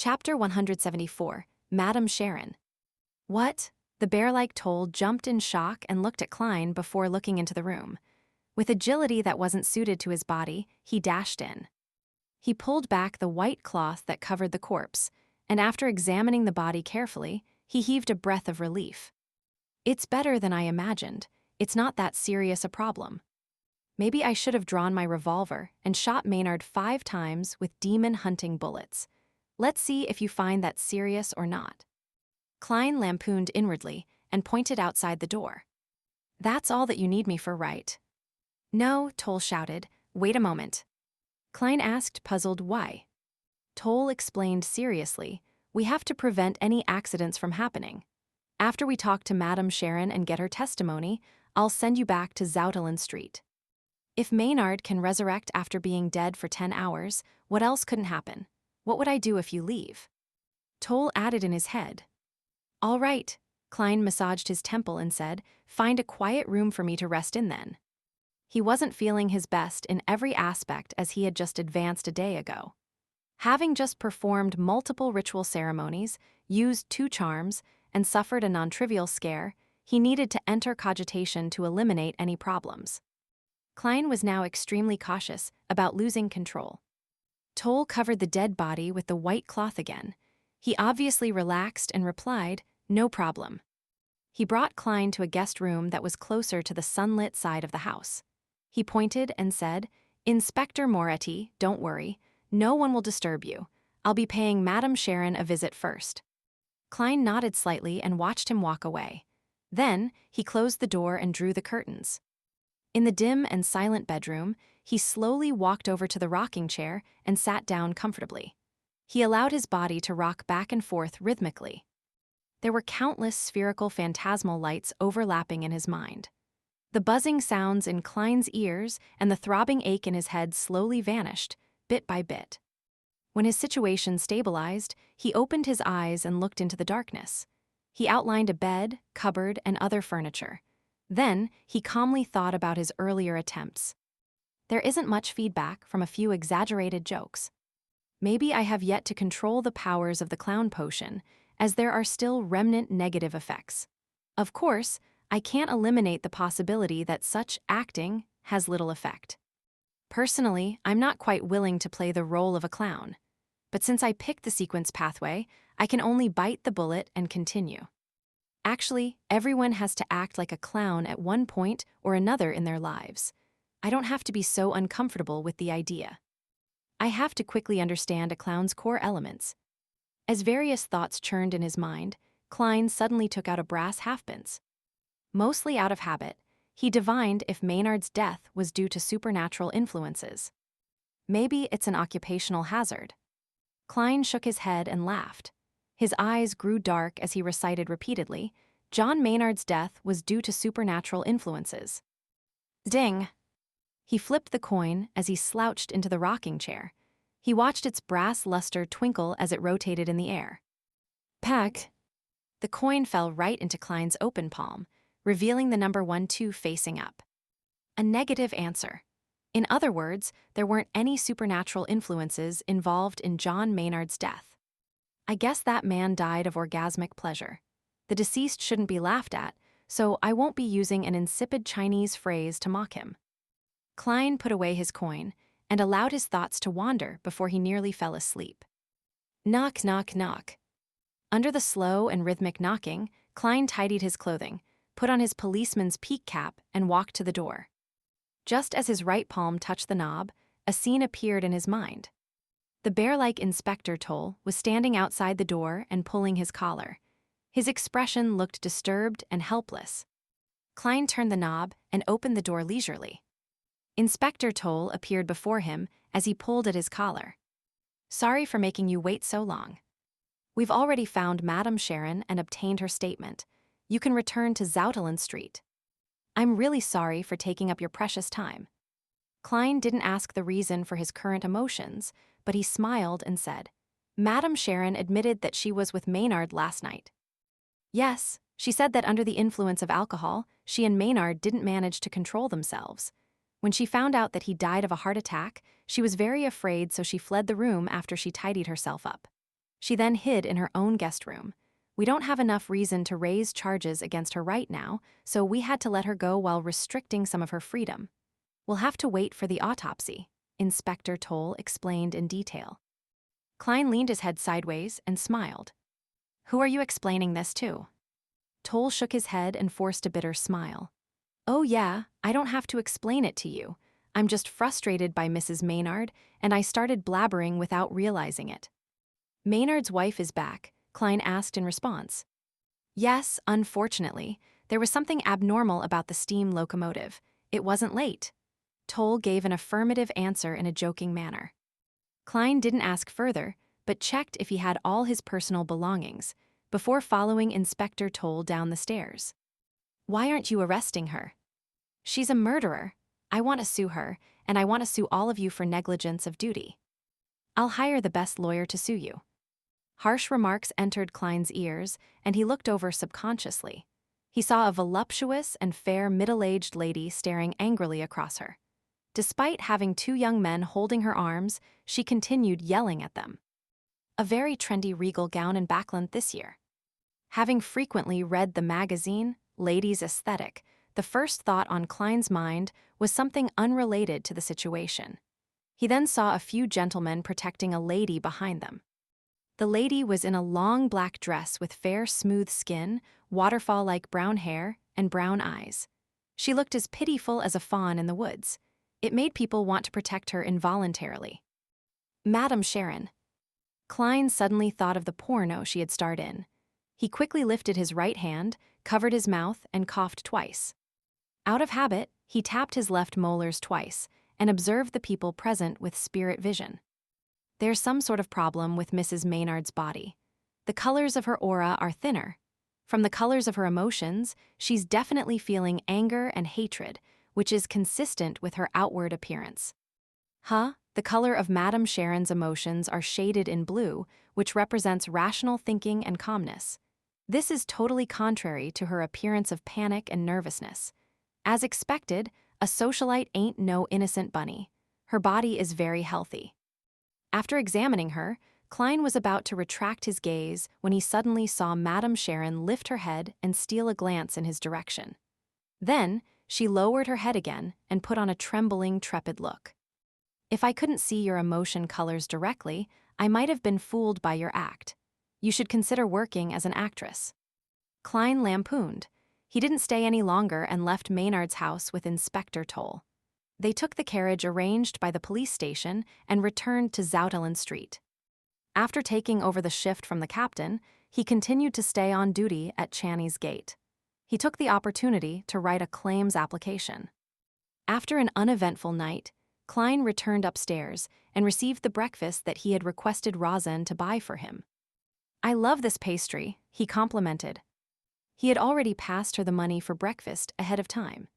Chapter 174, Madam Sharon. What? The bear-like Toll jumped in shock and looked at Klein before looking into the room. With agility that wasn't suited to his body, he dashed in. He pulled back the white cloth that covered the corpse, and after examining the body carefully, he heaved a breath of relief. It's better than I imagined. It's not that serious a problem. Maybe I should have drawn my revolver and shot Maynard 5 times with demon-hunting bullets. Let's see if you find that serious or not. Klein lampooned inwardly and pointed outside the door. That's all that you need me for, right? No, Toll shouted. Wait a moment. Klein asked, puzzled, why? Toll explained seriously, we have to prevent any accidents from happening. After we talk to Madam Sharon and get her testimony, I'll send you back to Zoutelen Street. If Maynard can resurrect after being dead for 10 hours, what else couldn't happen? What would I do if you leave? Toll added in his head. All right, Klein massaged his temple and said, find a quiet room for me to rest in then. He wasn't feeling his best in every aspect as he had just advanced a day ago. Having just performed multiple ritual ceremonies, used 2 charms, and suffered a non-trivial scare, he needed to enter cogitation to eliminate any problems. Klein was now extremely cautious about losing control. Toll covered the dead body with the white cloth again. He obviously relaxed and replied, no problem. He brought Klein to a guest room that was closer to the sunlit side of the house. He pointed and said, Inspector Moretti, don't worry. No one will disturb you. I'll be paying Madam Sharon a visit first. Klein nodded slightly and watched him walk away. Then, he closed the door and drew the curtains. In the dim and silent bedroom, he slowly walked over to the rocking chair and sat down comfortably. He allowed his body to rock back and forth rhythmically. There were countless spherical phantasmal lights overlapping in his mind. The buzzing sounds in Klein's ears and the throbbing ache in his head slowly vanished, bit by bit. When his situation stabilized, he opened his eyes and looked into the darkness. He outlined a bed, cupboard, and other furniture. Then, he calmly thought about his earlier attempts. There isn't much feedback from a few exaggerated jokes. Maybe I have yet to control the powers of the clown potion, as there are still remnant negative effects. Of course, I can't eliminate the possibility that such acting has little effect. Personally, I'm not quite willing to play the role of a clown. But since I picked the sequence pathway, I can only bite the bullet and continue. Actually, everyone has to act like a clown at one point or another in their lives. I don't have to be so uncomfortable with the idea. I have to quickly understand a clown's core elements. As various thoughts churned in his mind, Klein suddenly took out a brass halfpence. Mostly out of habit, he divined if Maynard's death was due to supernatural influences. Maybe it's an occupational hazard. Klein shook his head and laughed. His eyes grew dark as he recited repeatedly, John Maynard's death was due to supernatural influences. Ding! He flipped the coin as he slouched into the rocking chair. He watched its brass luster twinkle as it rotated in the air. Pack! The coin fell right into Klein's open palm, revealing the number 12 facing up. A negative answer. In other words, there weren't any supernatural influences involved in John Maynard's death. I guess that man died of orgasmic pleasure. The deceased shouldn't be laughed at, so I won't be using an insipid Chinese phrase to mock him. Klein put away his coin and allowed his thoughts to wander before he nearly fell asleep. Knock, knock, knock. Under the slow and rhythmic knocking, Klein tidied his clothing, put on his policeman's peak cap, and walked to the door. Just as his right palm touched the knob, a scene appeared in his mind. The bear-like Inspector Toll was standing outside the door and pulling his collar. His expression looked disturbed and helpless. Klein turned the knob and opened the door leisurely. Inspector Toll appeared before him as he pulled at his collar. Sorry for making you wait so long. We've already found Madam Sharon and obtained her statement. You can return to Zoutelen Street. I'm really sorry for taking up your precious time. Klein didn't ask the reason for his current emotions, but he smiled and said, Madam Sharon admitted that she was with Maynard last night. Yes, she said that under the influence of alcohol, she and Maynard didn't manage to control themselves. When she found out that he died of a heart attack, she was very afraid, so she fled the room after she tidied herself up. She then hid in her own guest room. We don't have enough reason to raise charges against her right now, so we had to let her go while restricting some of her freedom. We'll have to wait for the autopsy, Inspector Toll explained in detail. Klein leaned his head sideways and smiled. Who are you explaining this to? Toll shook his head and forced a bitter smile. Oh yeah, I don't have to explain it to you. I'm just frustrated by Mrs. Maynard, and I started blabbering without realizing it. Maynard's wife is back, Klein asked in response. Yes, unfortunately. There was something abnormal about the steam locomotive. It wasn't late. Toll gave an affirmative answer in a joking manner. Klein didn't ask further, but checked if he had all his personal belongings, before following Inspector Toll down the stairs. Why aren't you arresting her? She's a murderer. I want to sue her, and I want to sue all of you for negligence of duty. I'll hire the best lawyer to sue you. Harsh remarks entered Klein's ears, and he looked over subconsciously. He saw a voluptuous and fair middle-aged lady staring angrily across her. Despite having two young men holding her arms, she continued yelling at them. A very trendy regal gown and backlint this year. Having frequently read the magazine, Ladies' Aesthetic, the first thought on Klein's mind was something unrelated to the situation. He then saw a few gentlemen protecting a lady behind them. The lady was in a long black dress with fair, smooth skin, waterfall-like brown hair, and brown eyes. She looked as pitiful as a fawn in the woods. It made people want to protect her involuntarily. Madam Sharon. Klein suddenly thought of the porno she had starred in. He quickly lifted his right hand, covered his mouth, and coughed twice. Out of habit, he tapped his left molars twice and observed the people present with spirit vision. There's some sort of problem with Mrs. Maynard's body. The colors of her aura are thinner. From the colors of her emotions, she's definitely feeling anger and hatred, which is consistent with her outward appearance. The color of Madame Sharon's emotions are shaded in blue, which represents rational thinking and calmness. This is totally contrary to her appearance of panic and nervousness. As expected, a socialite ain't no innocent bunny. Her body is very healthy. After examining her, Klein was about to retract his gaze when he suddenly saw Madame Sharon lift her head and steal a glance in his direction. Then, she lowered her head again and put on a trembling, trepid look. If I couldn't see your emotion colors directly, I might have been fooled by your act. You should consider working as an actress. Klein lampooned. He didn't stay any longer and left Maynard's house with Inspector Toll. They took the carriage arranged by the police station and returned to Zoutelen Street. After taking over the shift from the captain, he continued to stay on duty at Channy's Gate. He took the opportunity to write a claims application. After an uneventful night, Klein returned upstairs and received the breakfast that he had requested Rosen to buy for him. I love this pastry, he complimented. He had already passed her the money for breakfast ahead of time.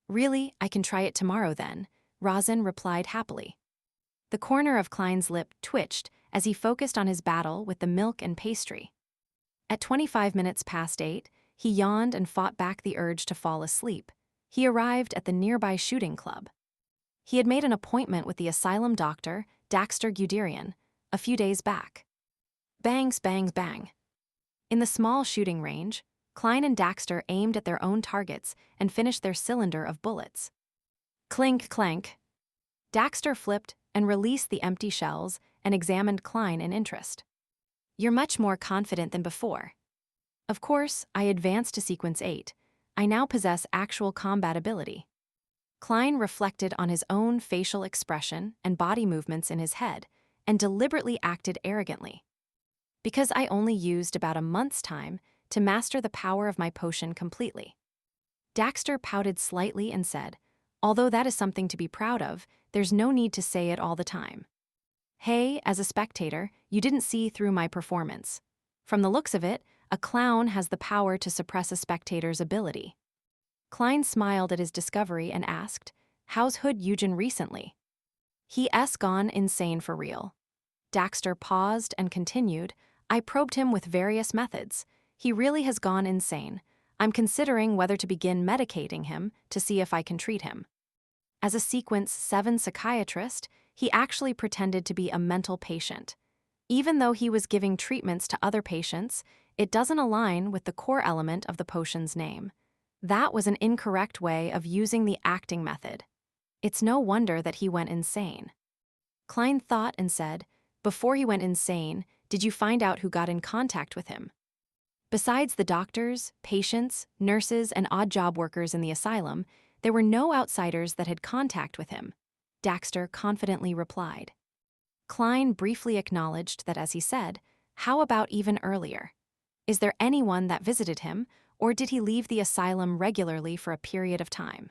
Really, I can try it tomorrow then, Rosen replied happily. The corner of Klein's lip twitched as he focused on his battle with the milk and pastry. At 25 minutes past 8, he yawned and fought back the urge to fall asleep. He arrived at the nearby shooting club. He had made an appointment with the asylum doctor, Daxter Guderian, a few days back. Bangs, bangs, bang. In the small shooting range, Klein and Daxter aimed at their own targets and finished their cylinder of bullets. Clink, clank. Daxter flipped and released the empty shells and examined Klein in interest. You're much more confident than before. Of course, I advanced to Sequence 8. I now possess actual combat ability. Klein reflected on his own facial expression and body movements in his head and deliberately acted arrogantly. Because I only used about a month's time to master the power of my potion completely. Daxter pouted slightly and said, although that is something to be proud of, there's no need to say it all the time. Hey, as a spectator, you didn't see through my performance. From the looks of it, a clown has the power to suppress a spectator's ability. Klein smiled at his discovery and asked, how's Hood Eugen recently? He's gone insane for real. Daxter paused and continued, I probed him with various methods. He really has gone insane. I'm considering whether to begin medicating him to see if I can treat him. As a Sequence 7 psychiatrist, he actually pretended to be a mental patient. Even though he was giving treatments to other patients, it doesn't align with the core element of the potion's name. That was an incorrect way of using the acting method. It's no wonder that he went insane. Klein thought and said, "Before he went insane, did you find out who got in contact with him?" Besides the doctors, patients, nurses, and odd job workers in the asylum, there were no outsiders that had contact with him, Daxter confidently replied. Klein briefly acknowledged that, as he said, "How about even earlier? Is there anyone that visited him, or did he leave the asylum regularly for a period of time?"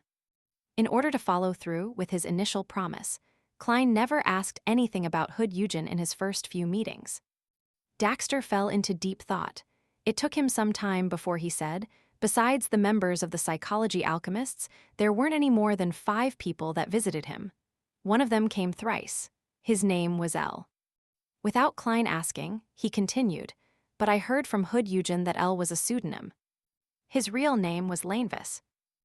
In order to follow through with his initial promise, Klein never asked anything about Hood Eugen in his first few meetings. Daxter fell into deep thought. It took him some time before he said, besides the members of the psychology alchemists, there weren't any more than 5 people that visited him. One of them came thrice. His name was L. Without Klein asking, he continued, "But I heard from Hood Eugen that L was a pseudonym. His real name was Lanevis."